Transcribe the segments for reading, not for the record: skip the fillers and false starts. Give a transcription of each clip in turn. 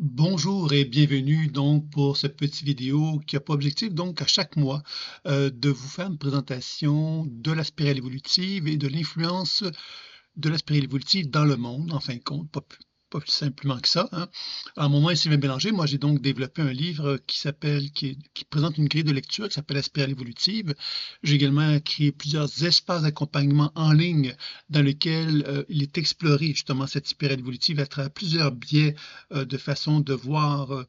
Bonjour et bienvenue donc pour cette petite vidéo qui a pour objectif donc à chaque mois de vous faire une présentation de la spirale évolutive et de l'influence de la spirale évolutive dans le monde, en fin de compte, pas plus simplement que ça, hein. Alors, mon nom est Sylvain Bélanger. Moi, j'ai donc développé un livre qui présente une grille de lecture qui s'appelle La spirale évolutive. J'ai également créé plusieurs espaces d'accompagnement en ligne dans lesquels il est exploré justement cette spirale évolutive à travers plusieurs biais de façon de voir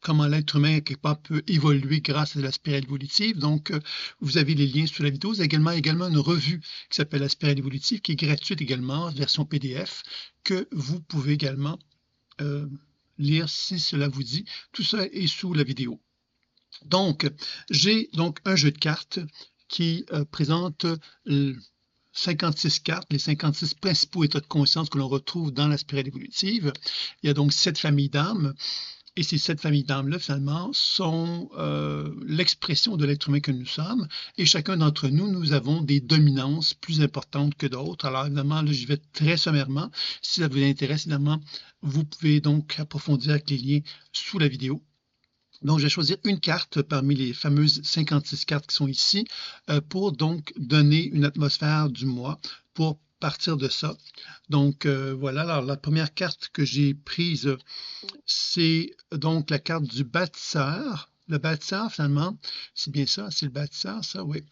comment l'être humain, quelque part, peut évoluer grâce à la spirale évolutive. Donc, vous avez les liens sous la vidéo. Vous avez également une revue qui s'appelle la spirale évolutive, qui est gratuite également, version PDF, que vous pouvez également euh, lire si cela vous dit. Tout ça est sous la vidéo. Donc, j'ai donc un jeu de cartes qui présente 56 cartes, les 56 principaux états de conscience que l'on retrouve dans la spirale évolutive. Il y a donc 7 familles d'âmes. Et ces 7 familles d'âmes-là, finalement, sont l'expression de l'être humain que nous sommes. Et chacun d'entre nous, nous avons des dominances plus importantes que d'autres. Alors, évidemment, là, j'y vais très sommairement. Si ça vous intéresse, évidemment, vous pouvez donc approfondir avec les liens sous la vidéo. Donc, je vais choisir une carte parmi les fameuses 56 cartes qui sont ici pour donc donner une atmosphère du mois pour partir de ça. Donc, voilà. Alors, la première carte que j'ai prise, c'est donc la carte du bâtisseur. Le bâtisseur, finalement, c'est bien ça, c'est le bâtisseur, ça, oui.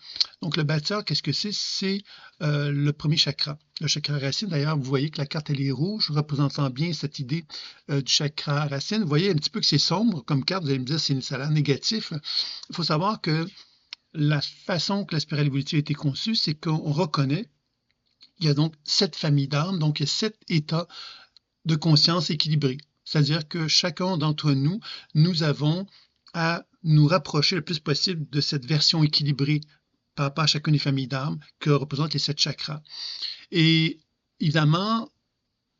Donc, le bâtisseur, qu'est-ce que c'est? C'est le premier chakra. Le chakra racine, d'ailleurs, vous voyez que la carte, elle est rouge, représentant bien cette idée du chakra racine. Vous voyez un petit peu que c'est sombre comme carte, vous allez me dire ça a l'air négatif. Il faut savoir que la façon que la spirale évolutive a été conçue, c'est qu'on reconnaît qu'il y a donc 7 familles d'âmes, donc il y a 7 états de conscience équilibrés. C'est-à-dire que chacun d'entre nous, nous avons à nous rapprocher le plus possible de cette version équilibrée par rapport à chacune des familles d'âmes que représentent les 7 chakras. Et évidemment,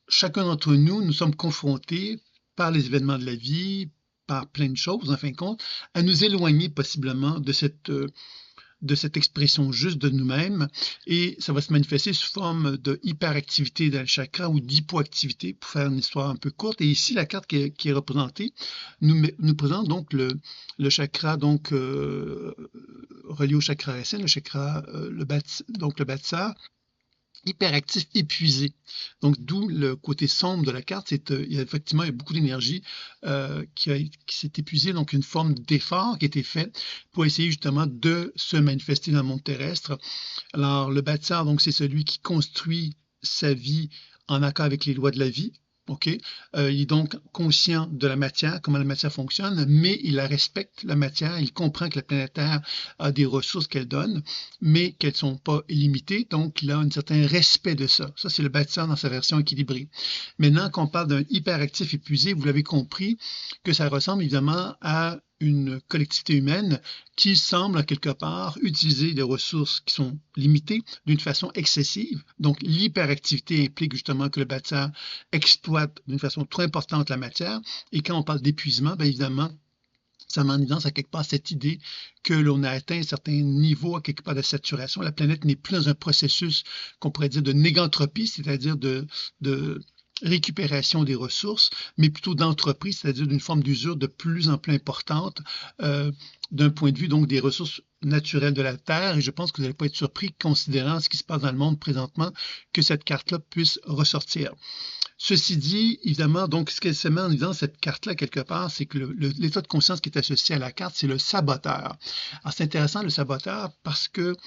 chacun d'entre nous, nous sommes confrontés par les événements de la vie, par plein de choses, en fin de compte, à nous éloigner possiblement de cette expression juste de nous-mêmes, et ça va se manifester sous forme de hyperactivité dans le chakra ou d'hypoactivité, pour faire une histoire un peu courte. Et ici, la carte qui est représentée nous présente donc le chakra donc relié au chakra racine, le chakra donc le bâtisseur, hyperactif, épuisé. Donc, d'où le côté sombre de la carte. Il y a effectivement beaucoup d'énergie qui s'est épuisée, donc une forme d'effort qui a été fait pour essayer justement de se manifester dans le monde terrestre. Alors, le bâtisseur, donc, c'est celui qui construit sa vie en accord avec les lois de la vie. OK? Il est donc conscient de la matière, comment la matière fonctionne, mais il la respecte, la matière. Il comprend que la planète Terre a des ressources qu'elle donne, mais qu'elles ne sont pas illimitées. Donc, il a un certain respect de ça. Ça, c'est le bâtisseur dans sa version équilibrée. Maintenant, quand on parle d'un hyperactif épuisé, vous l'avez compris que ça ressemble évidemment à une collectivité humaine qui semble, à quelque part, utiliser des ressources qui sont limitées d'une façon excessive. Donc, l'hyperactivité implique justement que le bâtisseur exploite d'une façon trop importante la matière. Et quand on parle d'épuisement, bien évidemment, ça met en évidence à quelque part cette idée que l'on a atteint un certain niveau, à quelque part de saturation. La planète n'est plus dans un processus qu'on pourrait dire de négantropie, c'est-à-dire de récupération des ressources, mais plutôt d'entreprise, c'est-à-dire d'une forme d'usure de plus en plus importante d'un point de vue donc des ressources naturelles de la Terre. Et je pense que vous n'allez pas être surpris, considérant ce qui se passe dans le monde présentement, que cette carte-là puisse ressortir. Ceci dit, évidemment, donc ce qu'elle se met en évidence, cette carte-là, quelque part, c'est que l'état de conscience qui est associé à la carte, c'est le saboteur. Alors, c'est intéressant, le saboteur, parce que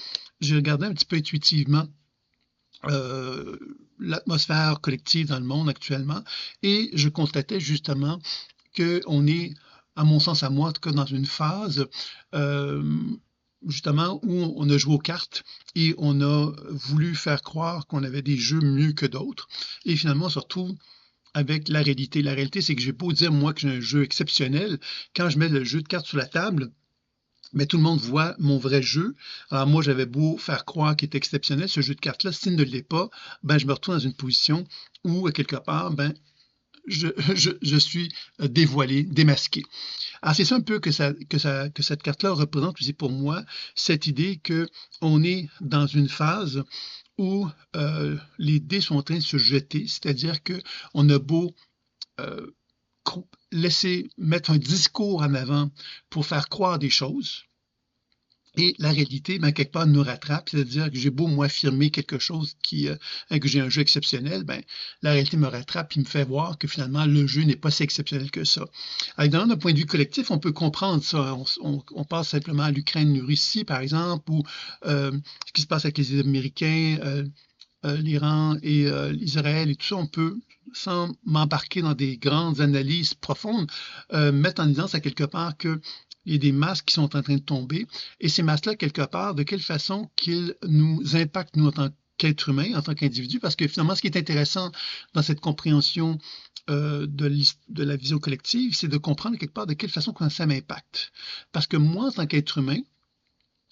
j'ai regardé un petit peu intuitivement l'atmosphère collective dans le monde actuellement, et je constatais justement qu'on est, à mon sens, à moi, en tout cas, dans une phase justement où on a joué aux cartes et on a voulu faire croire qu'on avait des jeux mieux que d'autres. Et finalement, on se retrouve avec la réalité. La réalité, c'est que j'ai beau dire, moi, que j'ai un jeu exceptionnel, quand je mets le jeu de cartes sur la table, mais tout le monde voit mon vrai jeu. Alors moi, j'avais beau faire croire qu'il est exceptionnel, ce jeu de cartes-là, s'il ne l'est pas, ben, je me retrouve dans une position où, quelque part, ben, je suis dévoilé, démasqué. Alors c'est ça un peu que cette carte-là représente aussi pour moi, cette idée qu'on est dans une phase où les dés sont en train de se jeter, c'est-à-dire qu'on a beau laisser mettre un discours en avant pour faire croire des choses. Et la réalité, ben, quelque part, nous rattrape, c'est-à-dire que j'ai beau, moi, affirmer quelque chose que j'ai un jeu exceptionnel, ben, la réalité me rattrape et me fait voir que finalement, le jeu n'est pas si exceptionnel que ça. Alors, d'un point de vue collectif, on peut comprendre ça. On pense simplement à l'Ukraine, Russie, par exemple, ou ce qui se passe avec les Américains, l'Iran et l'Israël et tout ça. On peut, sans m'embarquer dans des grandes analyses profondes, mettre en évidence à quelque part que il y a des masques qui sont en train de tomber. Et ces masques-là, quelque part, de quelle façon qu'ils nous impactent, nous, en tant qu'êtres humains, en tant qu'individus, parce que finalement, ce qui est intéressant dans cette compréhension de la vision collective, c'est de comprendre quelque part de quelle façon ça m'impacte. Parce que moi, en tant qu'être humain,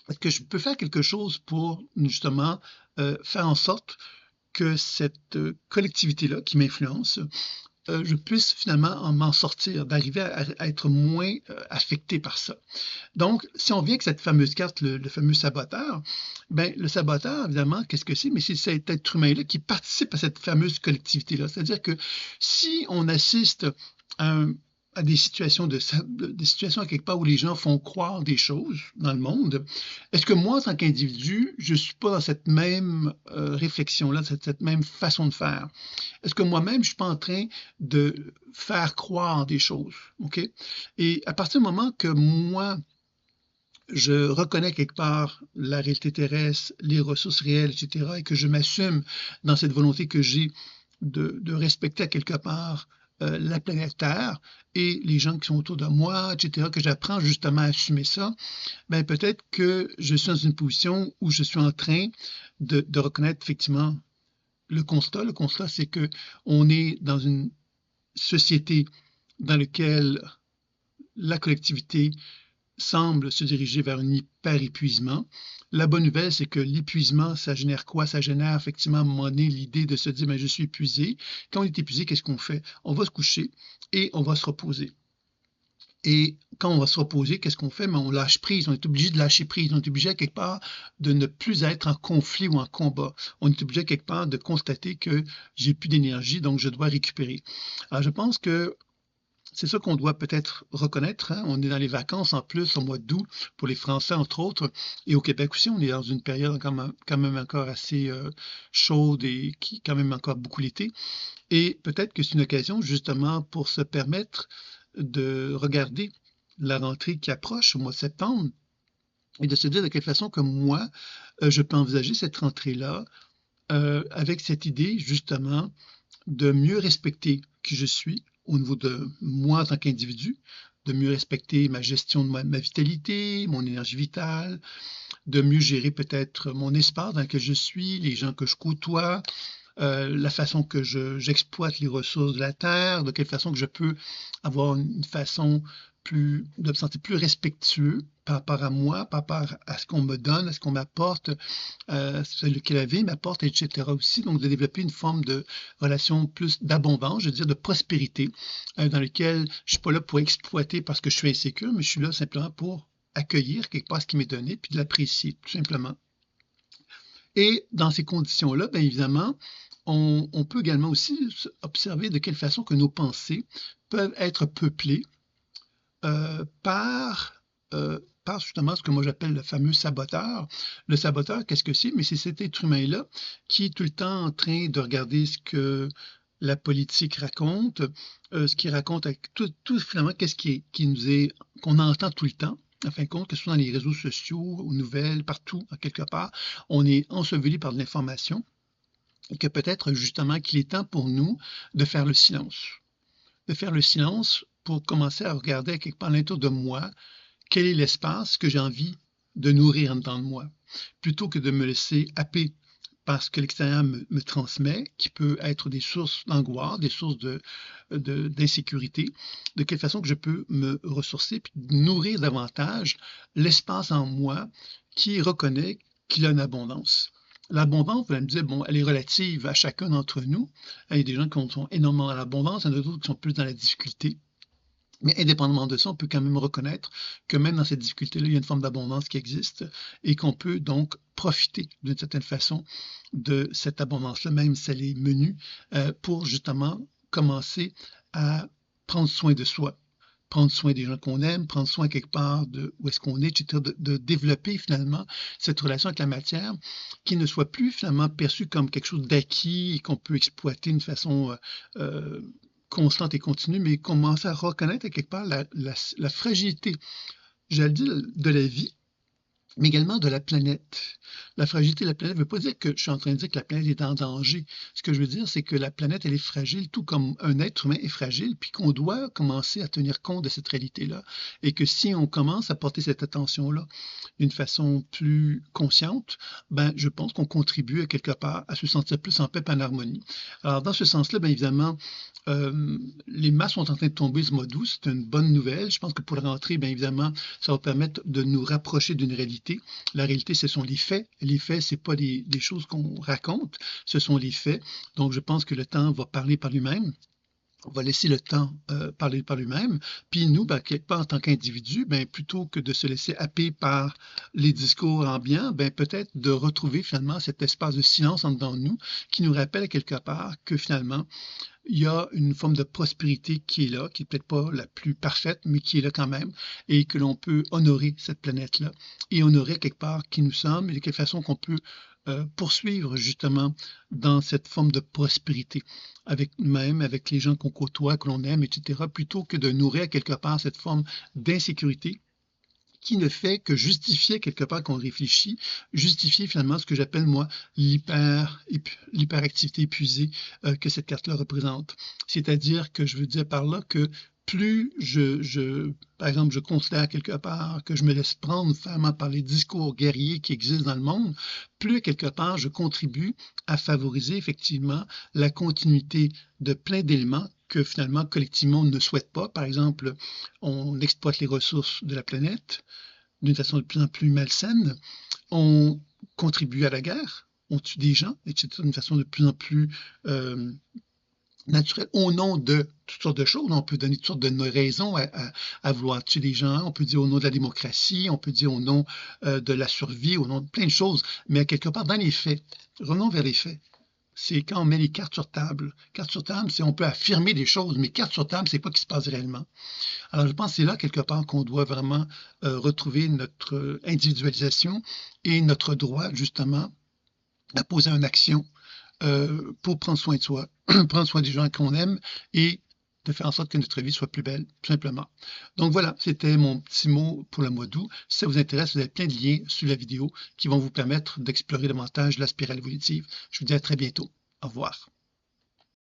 est-ce que je peux faire quelque chose pour, justement, faire en sorte que cette collectivité-là qui m'influence, je puisse finalement m'en sortir, d'arriver à être moins affecté par ça. Donc, si on vient avec cette fameuse carte, le fameux saboteur, ben, le saboteur, évidemment, qu'est-ce que c'est? Mais c'est cet être humain-là qui participe à cette fameuse collectivité-là. C'est-à-dire que si on assiste à des situations des situations à quelque part où les gens font croire des choses dans le monde, est-ce que moi, en tant qu'individu, je ne suis pas dans cette même réflexion-là, cette même façon de faire? Est-ce que moi-même, je ne suis pas en train de faire croire des choses? OK? Et à partir du moment que moi, je reconnais quelque part la réalité terrestre, les ressources réelles, etc., et que je m'assume dans cette volonté que j'ai de respecter à quelque part la planète Terre et les gens qui sont autour de moi, etc., que j'apprends justement à assumer ça, ben peut-être que je suis dans une position où je suis en train de reconnaître effectivement le constat. Le constat, c'est que on est dans une société dans laquelle la collectivité semble se diriger vers un hyper-épuisement. La bonne nouvelle, c'est que l'épuisement, ça génère quoi? Ça génère effectivement à un moment donné l'idée de se dire, ben, je suis épuisé. Quand on est épuisé, qu'est-ce qu'on fait? On va se coucher et on va se reposer. Et quand on va se reposer, qu'est-ce qu'on fait? Ben, on lâche prise, on est obligé de lâcher prise, on est obligé à quelque part de ne plus être en conflit ou en combat. On est obligé à quelque part de constater que j'ai plus d'énergie, donc je dois récupérer. Alors je pense que c'est ça qu'on doit peut-être reconnaître, hein. On est dans les vacances en plus au mois d'août pour les Français, entre autres, et au Québec aussi, on est dans une période quand même encore assez chaude et qui quand même encore beaucoup l'été. Et peut-être que c'est une occasion justement pour se permettre de regarder la rentrée qui approche au mois de septembre et de se dire de quelle façon que moi, je peux envisager cette rentrée-là avec cette idée justement de mieux respecter qui je suis au niveau de moi en tant qu'individu, de mieux respecter ma gestion de ma vitalité, mon énergie vitale, de mieux gérer peut-être mon espace dans lequel je suis, les gens que je côtoie, la façon que j'exploite les ressources de la Terre, de quelle façon que je peux avoir une façon de me sentir plus respectueux par rapport à moi, par rapport à ce qu'on me donne, à ce qu'on m'apporte, ce que la vie m'apporte, etc. aussi. Donc, de développer une forme de relation plus d'abondance, je veux dire de prospérité, dans laquelle je ne suis pas là pour exploiter parce que je suis insécure, mais je suis là simplement pour accueillir quelque part ce qui m'est donné, puis de l'apprécier, tout simplement. Et dans ces conditions-là, bien évidemment, on peut également aussi observer de quelle façon que nos pensées peuvent être peuplées par justement ce que moi j'appelle le fameux saboteur. Le saboteur, qu'est-ce que c'est? Mais c'est cet être humain-là qui est tout le temps en train de regarder ce que la politique raconte, ce qu'il raconte avec tout finalement, qu'est-ce qu'on entend tout le temps. En fin de compte, que ce soit dans les réseaux sociaux, aux nouvelles, partout, quelque part, on est enseveli par de l'information et que peut-être justement qu'il est temps pour nous de faire le silence. De faire le silence pour commencer à regarder quelque part à l'intérieur de moi, quel est l'espace que j'ai envie de nourrir en dedans de moi, plutôt que de me laisser happer par ce que l'extérieur me transmet, qui peut être des sources d'angoisse, des sources d'insécurité, de quelle façon que je peux me ressourcer puis nourrir davantage l'espace en moi qui reconnaît qu'il a une abondance. L'abondance, vous allez me dire, bon, elle est relative à chacun d'entre nous. Il y a des gens qui sont énormément dans l'abondance, il y en a d'autres qui sont plus dans la difficulté. Mais indépendamment de ça, on peut quand même reconnaître que même dans cette difficulté-là, il y a une forme d'abondance qui existe et qu'on peut donc profiter d'une certaine façon de cette abondance-là, même si elle est menue, pour justement commencer à prendre soin de soi, prendre soin des gens qu'on aime, prendre soin quelque part de où est-ce qu'on est, etc., de développer finalement cette relation avec la matière qui ne soit plus finalement perçue comme quelque chose d'acquis et qu'on peut exploiter d'une façon constante et continue, mais commencer à reconnaître à quelque part la fragilité, j'allais dire, de la vie, mais également de la planète. La fragilité de la planète ne veut pas dire que je suis en train de dire que la planète est en danger. Ce que je veux dire, c'est que la planète, elle est fragile, tout comme un être humain est fragile, puis qu'on doit commencer à tenir compte de cette réalité-là. Et que si on commence à porter cette attention-là d'une façon plus consciente, ben, je pense qu'on contribue à quelque part à se sentir plus en paix et en harmonie. Alors, dans ce sens-là, bien évidemment, les masses sont en train de tomber ce mois d'août. C'est une bonne nouvelle. Je pense que pour la rentrée, bien évidemment, ça va permettre de nous rapprocher d'une réalité. La réalité, ce sont les faits. Les faits, ce n'est pas des choses qu'on raconte, ce sont les faits. Donc, je pense que le temps va parler par lui-même. On va laisser le temps parler par lui-même. Puis nous, ben, quelque part, en tant qu'individus, ben, plutôt que de se laisser happer par les discours ambiants, ben, peut-être de retrouver finalement cet espace de silence en dedans de nous qui nous rappelle quelque part que finalement, il y a une forme de prospérité qui est là, qui n'est peut-être pas la plus parfaite, mais qui est là quand même, et que l'on peut honorer cette planète-là, et honorer quelque part qui nous sommes, et de quelle façon qu'on peut poursuivre justement dans cette forme de prospérité, avec nous-mêmes, avec les gens qu'on côtoie, que l'on aime, etc., plutôt que de nourrir quelque part cette forme d'insécurité qui ne fait que justifier quelque part qu'on réfléchit, justifier finalement ce que j'appelle moi l'hyperactivité épuisée que cette carte-là représente. C'est-à-dire que je veux dire par là que plus par exemple, je considère quelque part que je me laisse prendre vraiment par les discours guerriers qui existent dans le monde, plus quelque part je contribue à favoriser effectivement la continuité de plein d'éléments que finalement collectivement on ne souhaite pas. Par exemple, on exploite les ressources de la planète d'une façon de plus en plus malsaine, on contribue à la guerre, on tue des gens, etc., d'une façon de plus en plus naturelle, au nom de toutes sortes de choses. On peut donner toutes sortes de raisons à vouloir tuer des gens, on peut dire au nom de la démocratie, on peut dire au nom de la survie, au nom de plein de choses, mais à quelque part dans les faits, revenons vers les faits. C'est quand on met les cartes sur table. Cartes sur table, c'est on peut affirmer des choses, mais cartes sur table, c'est quoi qui se passe réellement. Alors, je pense que c'est là, quelque part, qu'on doit vraiment retrouver notre individualisation et notre droit, justement, à poser une action pour prendre soin de soi, prendre soin des gens qu'on aime et de faire en sorte que notre vie soit plus belle, tout simplement. Donc voilà, c'était mon petit mot pour le mois d'août. Si ça vous intéresse, vous avez plein de liens sous la vidéo qui vont vous permettre d'explorer davantage la spirale évolutive. Je vous dis à très bientôt. Au revoir.